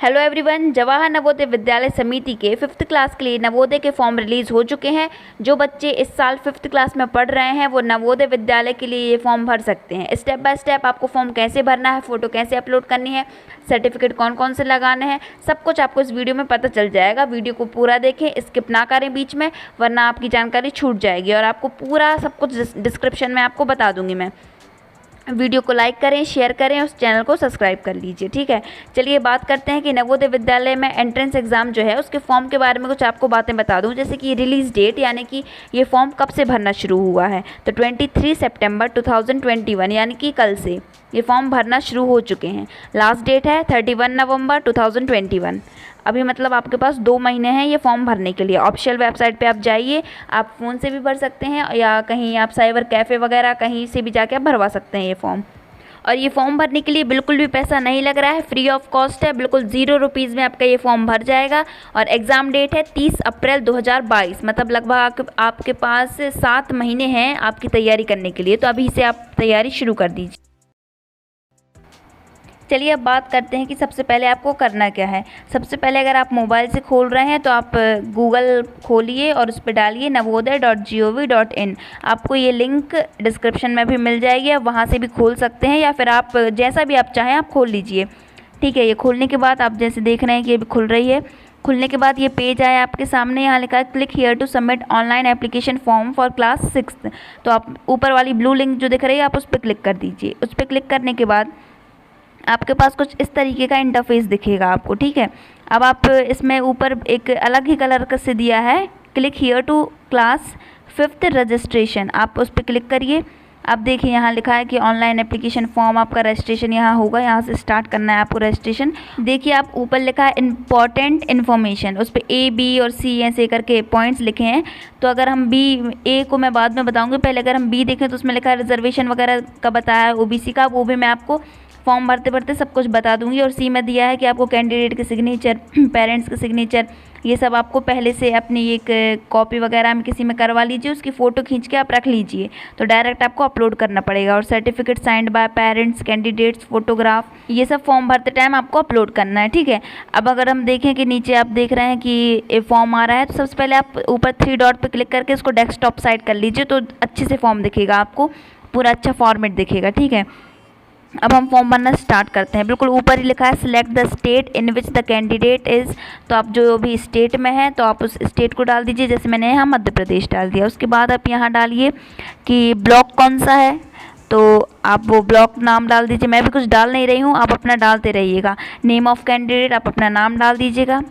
Hello everyone, Jawahar Navodaya Vidyalaya समिति के 5th class के लिए नवोदय के फॉर्म रिलीज़ हो चुके हैं। जो बच्चे इस साल 5th क्लास में पढ़ रहे हैं वो नवोदय विद्यालय के लिए ये फॉर्म भर सकते हैं। स्टेप बाय स्टेप आपको फॉर्म कैसे भरना है, फ़ोटो कैसे अपलोड करनी है, सर्टिफिकेट कौन कौन से लगाने हैं, सब कुछ आपको इस वीडियो में पता चल जाएगा। वीडियो को पूरा देखें, स्किप ना करें बीच में, वरना आपकी जानकारी छूट जाएगी और आपको पूरा सब कुछ डिस्क्रिप्शन में आपको बता दूँगी मैं। वीडियो को लाइक करें, शेयर करें, उस चैनल को सब्सक्राइब कर लीजिए। ठीक है, चलिए बात करते हैं कि नवोदय विद्यालय में एंट्रेंस एग्ज़ाम जो है उसके फॉर्म के बारे में कुछ आपको बातें बता दूं। जैसे कि रिलीज़ डेट यानी कि ये फॉर्म कब से भरना शुरू हुआ है, तो 23 सितंबर 2021 यानी कि कल से ये फॉर्म भरना शुरू हो चुके हैं। लास्ट डेट है 31 नवंबर 2021। अभी मतलब आपके पास 2 महीने हैं ये फॉर्म भरने के लिए। ऑफिशियल वेबसाइट पे आप जाइए, आप फ़ोन से भी भर सकते हैं या कहीं आप साइबर कैफ़े वगैरह कहीं से भी जाके आप भरवा सकते हैं ये फॉर्म। और ये फॉर्म भरने के लिए बिल्कुल भी पैसा नहीं लग रहा है, फ्री ऑफ कॉस्ट है, बिल्कुल 0 रुपीज़ में आपका ये फॉर्म भर जाएगा। और एग्ज़ाम डेट है 30 अप्रैल 2022, मतलब लगभग आपके पास 7 महीने हैं आपकी तैयारी करने के लिए, तो अभी से आप तैयारी शुरू कर दीजिए। चलिए अब बात करते हैं कि सबसे पहले आपको करना क्या है। सबसे पहले अगर आप मोबाइल से खोल रहे हैं तो आप गूगल खोलिए और उस पर डालिए navodaya.gov.in। आपको ये लिंक डिस्क्रिप्शन में भी मिल जाएगी, आप वहाँ से भी खोल सकते हैं या फिर आप जैसा भी आप चाहें आप खोल लीजिए। ठीक है, ये खोलने के बाद आप जैसे देख रहे हैं कि ये भी खुल रही है। खुलने के बाद ये पेज आया आपके सामने, यहाँ लिखा है click here to submit online application form for class 6। तो आप ऊपर वाली ब्लू लिंक जो दिख रही है आप उस पर क्लिक कर दीजिए। उस पर क्लिक करने के बाद आपके पास कुछ इस तरीके का इंटरफेस दिखेगा आपको। ठीक है, अब आप इसमें ऊपर एक अलग ही कलर का से दिया है click here to class 5th registration, आप उस पर क्लिक करिए। आप देखिए यहाँ लिखा है कि ऑनलाइन एप्लीकेशन फॉर्म, आपका रजिस्ट्रेशन यहाँ होगा, यहाँ से स्टार्ट करना है आपको रजिस्ट्रेशन। देखिए आप ऊपर लिखा है इम्पॉर्टेंट इन्फॉर्मेशन, उस पर A, B और C ऐसे करके पॉइंट्स लिखे हैं। तो अगर हम A को मैं बाद में बताऊँगी, पहले अगर हम B देखें तो उसमें लिखा है रिजर्वेशन वगैरह का बताया है, OBC का, वो भी मैं आपको फॉर्म भरते भरते सब कुछ बता दूंगी। और सी में दिया है कि आपको कैंडिडेट के सिग्नेचर, पेरेंट्स के सिग्नेचर, ये सब आपको पहले से अपनी एक कॉपी वगैरह में किसी में करवा लीजिए, उसकी फ़ोटो खींच के आप रख लीजिए, तो डायरेक्ट आपको अपलोड करना पड़ेगा। और certificate signed by parents, candidates, photograph, ये सब फॉर्म भरते टाइम आपको अपलोड करना है। ठीक है, अब अगर हम देखें कि नीचे आप देख रहे हैं कि फॉर्म आ रहा है, तो सबसे पहले आप ऊपर 3 डॉट पर क्लिक करके इसको डेस्कटॉप साइड कर लीजिए, तो अच्छे से फॉर्म दिखेगा आपको, पूरा अच्छा फॉर्मेट दिखेगा। ठीक है, अब हम फॉर्म भरना स्टार्ट करते हैं। बिल्कुल ऊपर ही लिखा है select the state in which the candidate is, तो आप जो भी स्टेट में है तो आप उस स्टेट को डाल दीजिए। जैसे मैंने यहाँ मध्य प्रदेश डाल दिया। उसके बाद आप यहाँ डालिए कि ब्लॉक कौन सा है, तो आप वो ब्लॉक नाम डाल दीजिए। मैं भी कुछ डाल नहीं रही हूँ, आप अपना डालते रहिएगा। नेम ऑफ़ कैंडिडेट, आप अपना नाम डाल दीजिएगा।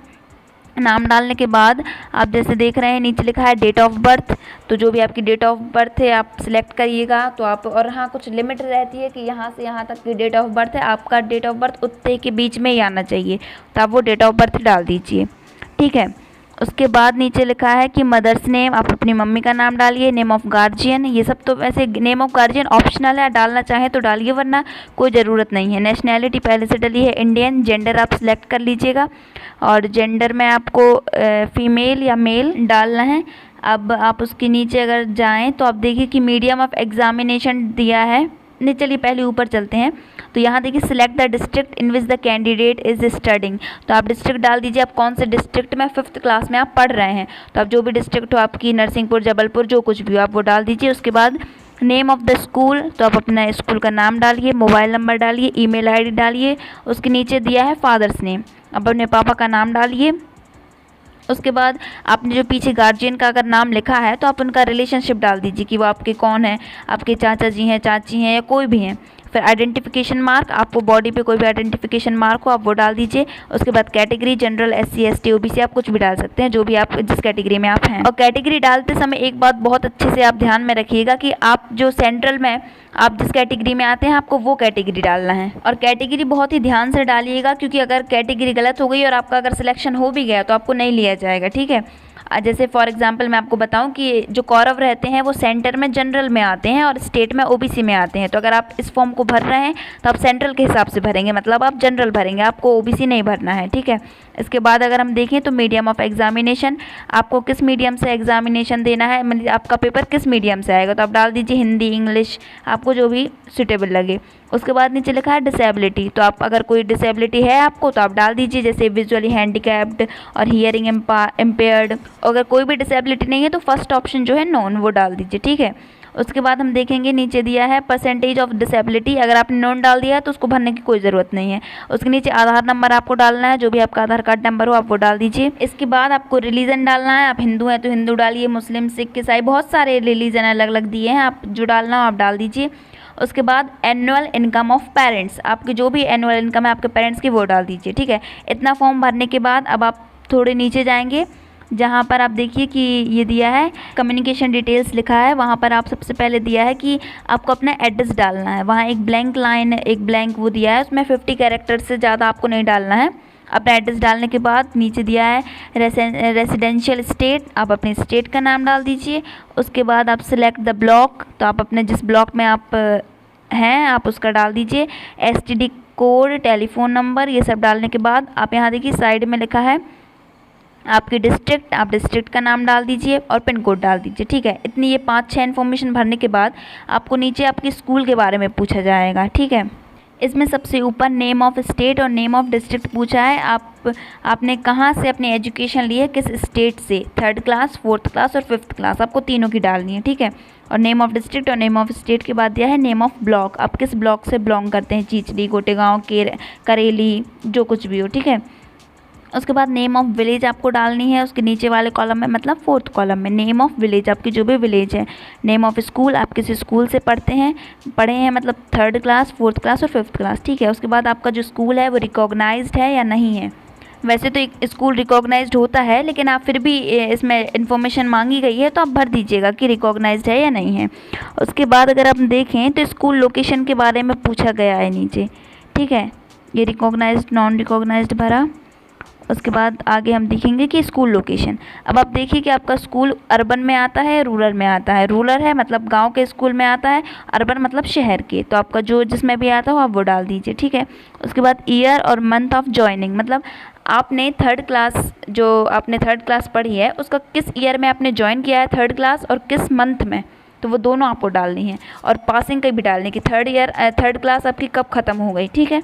नाम डालने के बाद आप जैसे देख रहे हैं नीचे लिखा है डेट ऑफ बर्थ, तो जो भी आपकी डेट ऑफ बर्थ है आप सिलेक्ट करिएगा। तो आप, और हाँ कुछ लिमिट रहती है कि यहाँ से यहाँ तक की डेट ऑफ बर्थ है, आपका डेट ऑफ बर्थ उतने के बीच में ही आना चाहिए, तो आप वो डेट ऑफ बर्थ डाल दीजिए। ठीक है, उसके बाद नीचे लिखा है कि मदर्स नेम, आप अपनी मम्मी का नाम डालिए। नेम ऑफ़ गार्जियन, ये सब तो वैसे नेम ऑफ़ गार्जियन ऑप्शनल है, डालना चाहें तो डालिए वरना कोई ज़रूरत नहीं है। नेशनैलिटी पहले से डली है इंडियन। जेंडर आप सिलेक्ट कर लीजिएगा और जेंडर में आपको फीमेल या मेल डालना है। अब आप उसके नीचे अगर जाएँ तो आप देखिए कि मीडियम ऑफ़ एग्जामिनेशन दिया है। नहीं, चलिए पहले ऊपर चलते हैं। तो यहाँ देखिए select the district in which the candidate is studying, तो आप डिस्ट्रिक्ट डाल दीजिए, आप कौन से डिस्ट्रिक्ट में 5th क्लास में आप पढ़ रहे हैं। तो आप जो भी डिस्ट्रिक्ट हो आपकी, नरसिंहपुर, जबलपुर, जो कुछ भी हो आप वो डाल दीजिए। उसके बाद नेम ऑफ़ द स्कूल, तो आप अपना स्कूल का नाम डालिए, मोबाइल नंबर डालिए, ईमेल आईडी डालिए। उसके नीचे दिया है फादर्स नेम, अब अपने पापा का नाम डालिए। उसके बाद आपने जो पीछे गार्जियन का अगर नाम लिखा है तो आप उनका रिलेशनशिप डाल दीजिए कि वो आपके कौन है, आपके चाचा जी हैं, चाची हैं या कोई भी हैं। फिर आइडेंटिफिकेशन मार्क, आपको बॉडी पे कोई भी आइडेंटिफिकेशन मार्क हो आप वो डाल दीजिए। उसके बाद category, general, SC ST OBC, आप कुछ भी डाल सकते हैं, जो भी आप जिस कैटेगरी में आप हैं। और कैटेगरी डालते समय एक बात बहुत अच्छे से आप ध्यान में रखिएगा कि आप जो सेंट्रल में आप जिस कैटेगरी में आते हैं आपको वो कैटेगरी डालना है। और कैटेगरी बहुत ही ध्यान से डालिएगा, क्योंकि अगर कैटेगरी गलत हो गई और आपका अगर सिलेक्शन हो भी गया तो आपको नहीं लिया जाएगा। ठीक है, जैसे फॉर एग्जांपल मैं आपको बताऊं कि जो कौरव रहते हैं वो सेंटर में जनरल में आते हैं और स्टेट में OBC में आते हैं। तो अगर आप इस फॉर्म को भर रहे हैं तो आप सेंट्रल के हिसाब से भरेंगे, मतलब आप जनरल भरेंगे, आपको OBC नहीं भरना है। ठीक है, इसके बाद अगर हम देखें तो मीडियम ऑफ़ एग्जामिनेशन, आपको किस मीडियम से एग्जामिनेशन देना है, मतलब आपका पेपर किस मीडियम से आएगा, तो आप डाल दीजिए हिंदी, इंग्लिश, आपको जो भी सूटेबल लगे। उसके बाद नीचे लिखा है डिसेबिलिटी, तो आप अगर कोई डिसेबिलिटी है आपको तो आप डाल दीजिए, जैसे विजुअली हैंडीकैप्ड और हियरिंग इम्पेयर्ड। अगर कोई भी डिसेबिलिटी नहीं है तो फर्स्ट ऑप्शन जो है नॉन वो डाल दीजिए, ठीक है। उसके बाद हम देखेंगे नीचे दिया है परसेंटेज ऑफ डिसेबिलिटी, अगर आपने नॉन डाल दिया है तो उसको भरने की कोई ज़रूरत नहीं है। उसके नीचे आधार नंबर आपको डालना है, जो भी आपका आधार कार्ड नंबर हो आप वो डाल दीजिए। इसके बाद आपको रिलीजन डालना है, आप हिंदू हैं तो हिंदू डालिए, मुस्लिम, सिख, ईसाई, बहुत सारे रिलीजन अलग अलग दिए हैं, आप जो डालना हो आप डाल दीजिए। उसके बाद एनुअल इनकम ऑफ पेरेंट्स, आपकी जो भी एनुअल इनकम है आपके पेरेंट्स की वो डाल दीजिए, ठीक है। इतना फॉर्म भरने के बाद अब आप थोड़े नीचे जाएंगे, जहाँ पर आप देखिए कि ये दिया है कम्युनिकेशन डिटेल्स लिखा है, वहाँ पर आप सबसे पहले दिया है कि आपको अपना एड्रेस डालना है। वहाँ एक ब्लैंक लाइन, एक ब्लैंक वो दिया है, उसमें 50 कैरेक्टर से ज़्यादा आपको नहीं डालना है। अपना एड्रेस डालने के बाद नीचे दिया है रेसिडेंशियल स्टेट, आप अपने स्टेट का नाम डाल दीजिए। उसके बाद आप सिलेक्ट द ब्लॉक, तो आप अपने जिस ब्लॉक में आप हैं आप उसका डाल दीजिए। STD कोड, टेलीफोन नंबर, ये सब डालने के बाद आप यहाँ देखिए साइड में लिखा है आपकी डिस्ट्रिक्ट, आप डिस्ट्रिक्ट का नाम डाल दीजिए और पिन कोड डाल दीजिए, ठीक है। इतनी ये 5-6 इन्फॉर्मेशन भरने के बाद आपको नीचे आपके स्कूल के बारे में पूछा जाएगा, ठीक है। इसमें सबसे ऊपर नेम ऑफ़ स्टेट और नेम ऑफ़ डिस्ट्रिक्ट पूछा है, आपने कहाँ से अपनी एजुकेशन ली है, किस स्टेट से, 3rd क्लास, 4th क्लास और 5th क्लास, आपको तीनों की डालनी है, ठीक है। और नेम ऑफ़ डिस्ट्रिक्ट और नेम ऑफ़ स्टेट के बाद दिया है नेम ऑफ़ ब्लॉक, आप किस ब्लॉक से बिलोंग करते हैं, चीचड़ी, गोटेगांव, करेली, जो कुछ भी हो, ठीक है। उसके बाद नेम ऑफ़ विलेज आपको डालनी है, उसके नीचे वाले कॉलम में मतलब 4th कॉलम में नेम ऑफ़ विलेज, आपकी जो भी विलेज है। नेम ऑफ़ स्कूल, आप किस स्कूल से पढ़े हैं मतलब 3rd क्लास, 4th क्लास और 5th क्लास, ठीक है। उसके बाद आपका जो स्कूल है वो रिकॉग्नाइज्ड है या नहीं है। वैसे तो एक स्कूल रिकॉग्नाइज्ड होता है, लेकिन आप फिर भी इसमें इन्फॉर्मेशन मांगी गई है तो आप भर दीजिएगा कि रिकॉग्नाइज्ड है या नहीं है। उसके बाद अगर आप देखें तो स्कूल लोकेशन के बारे में पूछा गया है नीचे, ठीक है। ये रिकॉग्नाइज्ड, नॉन रिकॉग्नाइज्ड भरा। उसके बाद आगे हम देखेंगे कि स्कूल लोकेशन, अब आप देखिए कि आपका स्कूल अर्बन में आता है, रूरल में आता है। रूरल है मतलब गांव के स्कूल में आता है, अर्बन मतलब शहर के, तो आपका जो जिसमें भी आता हो आप वो डाल दीजिए, ठीक है। उसके बाद ईयर और मंथ ऑफ ज्वाइनिंग, मतलब आपने 3rd क्लास, जो आपने 3rd क्लास पढ़ी है उसका किस ईयर में आपने ज्वाइन किया है 3rd क्लास और किस मंथ में, तो वो दोनों आपको डालनी है। और पासिंग का भी डालनी कि 3rd क्लास आपकी कब ख़त्म हो गई, ठीक है।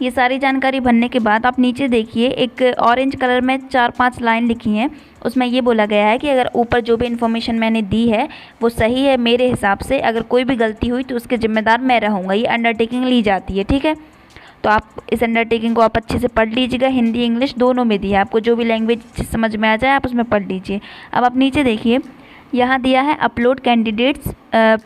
ये सारी जानकारी भरने के बाद आप नीचे देखिए एक ऑरेंज कलर में 4-5 लाइन लिखी हैं, उसमें ये बोला गया है कि अगर ऊपर जो भी इन्फॉर्मेशन मैंने दी है वो सही है मेरे हिसाब से, अगर कोई भी गलती हुई तो उसके ज़िम्मेदार मैं रहूँगा, ये अंडरटेकिंग ली जाती है, ठीक है। तो आप इस अंडरटेकिंग को आप अच्छे से पढ़ लीजिएगा, हिंदी इंग्लिश दोनों में दी है, आपको जो भी लैंग्वेज समझ में आ जाए आप उसमें पढ़ लीजिए। अब आप नीचे देखिए यहाँ दिया है upload candidates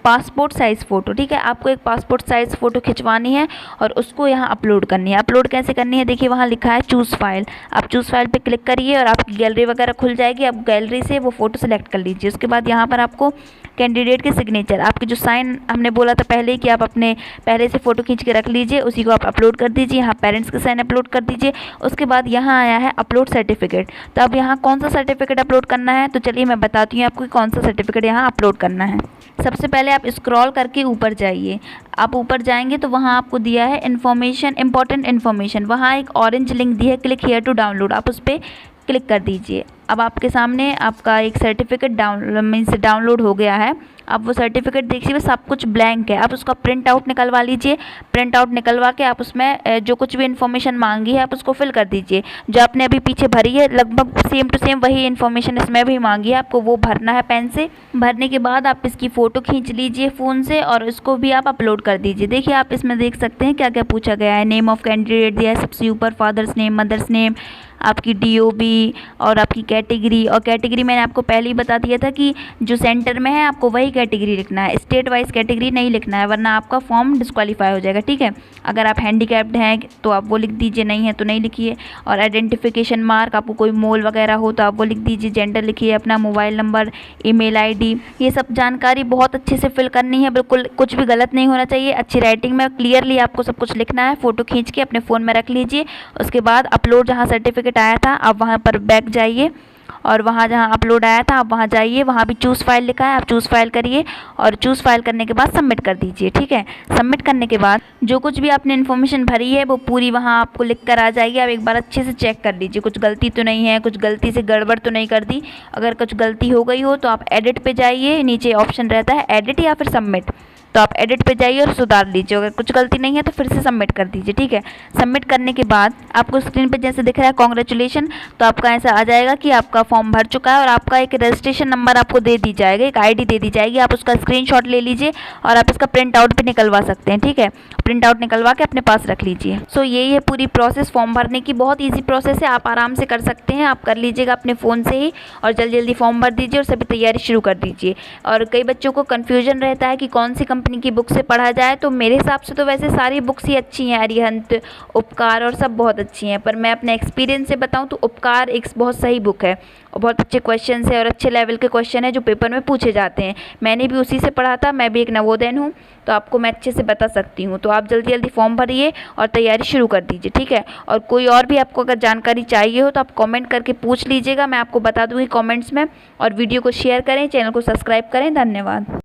passport size photo, ठीक है। आपको एक पासपोर्ट साइज़ फ़ोटो खिंचवानी है और उसको यहाँ अपलोड करनी है। अपलोड कैसे करनी है, देखिए वहाँ लिखा है चूज़ फाइल, आप चूज़ फाइल पे क्लिक करिए और आपकी गैलरी वगैरह खुल जाएगी, आप गैलरी से वो फ़ोटो सेलेक्ट कर लीजिए। उसके बाद यहाँ पर आपको कैंडिडेट के सिग्नेचर, आपके जो साइन हमने बोला था पहले ही कि आप अपने पहले से फ़ोटो खींच के रख लीजिए, उसी को आप अपलोड कर दीजिए। यहाँ पेरेंट्स के साइन अपलोड कर दीजिए। उसके बाद यहाँ आया है अपलोड सर्टिफिकेट, तो अब यहाँ कौन सा सर्टिफिकेट अपलोड करना है, तो चलिए मैं बताती हूँ आपको कि कौन सा सर्टिफिकेट यहाँ अपलोड करना है। सबसे पहले आप स्क्रॉल करके ऊपर जाइए, आप ऊपर जाएंगे तो वहाँ आपको दिया है इन्फॉर्मेशन, इंपॉर्टेंट इन्फॉर्मेशन, वहाँ एक ऑरेंज लिंक दी है क्लिक हियर टू डाउनलोड, आप उस पर क्लिक कर दीजिए। अब आपके सामने आपका एक सर्टिफिकेट डाउनलोड हो गया है। अब वो सर्टिफिकेट देखिए सब कुछ ब्लैंक है, आप उसका प्रिंट आउट निकलवा लीजिए। प्रिंट आउट निकलवा के आप उसमें जो कुछ भी इन्फॉर्मेशन मांगी है आप उसको फिल कर दीजिए। जो आपने अभी पीछे भरी है लगभग सेम टू सेम वही इन्फॉर्मेशन इसमें भी मांगी है, आपको वो भरना है पेन से। भरने के बाद आप इसकी फ़ोटो खींच लीजिए फ़ोन से और इसको भी आप अपलोड कर दीजिए। देखिए आप इसमें देख सकते हैं क्या क्या पूछा गया है। नेम ऑफ़ कैंडिडेट दिया है सबसे ऊपर, फादर्स नेम, मदर्स नेम, आपकी DOB और आपकी कैटेगरी। और कैटेगरी मैंने आपको पहले ही बता दिया था कि जो सेंटर में है आपको वही कैटेगरी लिखना है, स्टेट वाइज कैटेगरी नहीं लिखना है वरना आपका फॉर्म डिस्क्वालीफाई हो जाएगा, ठीक है। अगर आप हैंडीकैप्ड हैं तो आप वो लिख दीजिए, नहीं है तो नहीं लिखिए। और आइडेंटिफिकेशन मार्क, आपको कोई मोल वगैरह हो तो आप वो लिख दीजिए। जेंडर लिखिए, अपना मोबाइल नंबर, ईमेल ID, ये सब जानकारी बहुत अच्छे से फिल करनी है, बिल्कुल कुछ भी गलत नहीं होना चाहिए। अच्छी राइटिंग में क्लियरली आपको सब कुछ लिखना है। फ़ोटो खींच के अपने फ़ोन में रख लीजिए। उसके बाद अपलोड जहाँ सर्टिफिकेट आया था आप वहाँ पर बैक जाइए और वहाँ जहाँ अपलोड आया था आप वहाँ जाइए, वहाँ भी चूज़ फाइल लिखा है, आप चूज़ फाइल करिए और चूज़ फाइल करने के बाद सबमिट कर दीजिए, ठीक है। सबमिट करने के बाद जो कुछ भी आपने इन्फॉर्मेशन भरी है वो पूरी वहाँ आपको लिख कर आ जाएगी। आप एक बार अच्छे से चेक कर लीजिए कुछ गलती तो नहीं है, कुछ गलती से गड़बड़ तो नहीं कर दी। अगर कुछ गलती हो गई हो तो आप एडिट पे जाइए, नीचे ऑप्शन रहता है एडिट या फिर सबमिट, तो आप एडिट पे जाइए और सुधार लीजिए। अगर कुछ गलती नहीं है तो फिर से सबमिट कर दीजिए, ठीक है। सबमिट करने के बाद आपको स्क्रीन पे जैसे दिख रहा है कॉन्ग्रेचुलेशन, तो आपका ऐसा आ जाएगा कि आपका फॉर्म भर चुका है और आपका एक रजिस्ट्रेशन नंबर आपको दे दी जाएगा, एक ID दे दी जाएगी। आप उसका स्क्रीनशॉट ले लीजिए और आप इसका प्रिंट आउट भी निकलवा सकते हैं, ठीक है। प्रिंट आउट निकलवा के अपने पास रख लीजिए। सो यही है पूरी प्रोसेस फॉर्म भरने की। बहुत ईजी प्रोसेस है, आप आराम से कर सकते हैं। आप कर लीजिएगा अपने फ़ोन से ही और जल्दी जल्दी फॉर्म भर दीजिए और सभी तैयारी शुरू कर दीजिए। और कई बच्चों को कन्फ्यूजन रहता है कि कौन सी कंपनी की बुक से पढ़ा जाए, तो मेरे हिसाब से तो वैसे सारी बुक्स ही अच्छी हैं, अरिहंत, उपकार और सब बहुत अच्छी हैं। पर मैं अपने एक्सपीरियंस से बताऊं तो उपकार एक बहुत सही बुक है और बहुत अच्छे क्वेश्चन है और अच्छे लेवल के क्वेश्चन है जो पेपर में पूछे जाते हैं। मैंने भी उसी से पढ़ा था, मैं भी एक नवोदयन हूँ, तो आपको मैं अच्छे से बता सकती हूँ। तो आप जल्दी जल्दी फॉर्म भरिए और तैयारी शुरू कर दीजिए, ठीक है। और कोई और भी आपको अगर जानकारी चाहिए हो तो आप कमेंट करके पूछ लीजिएगा, मैं आपको बता दूँगी कमेंट्स में। और वीडियो को शेयर करें, चैनल को सब्सक्राइब करें। धन्यवाद।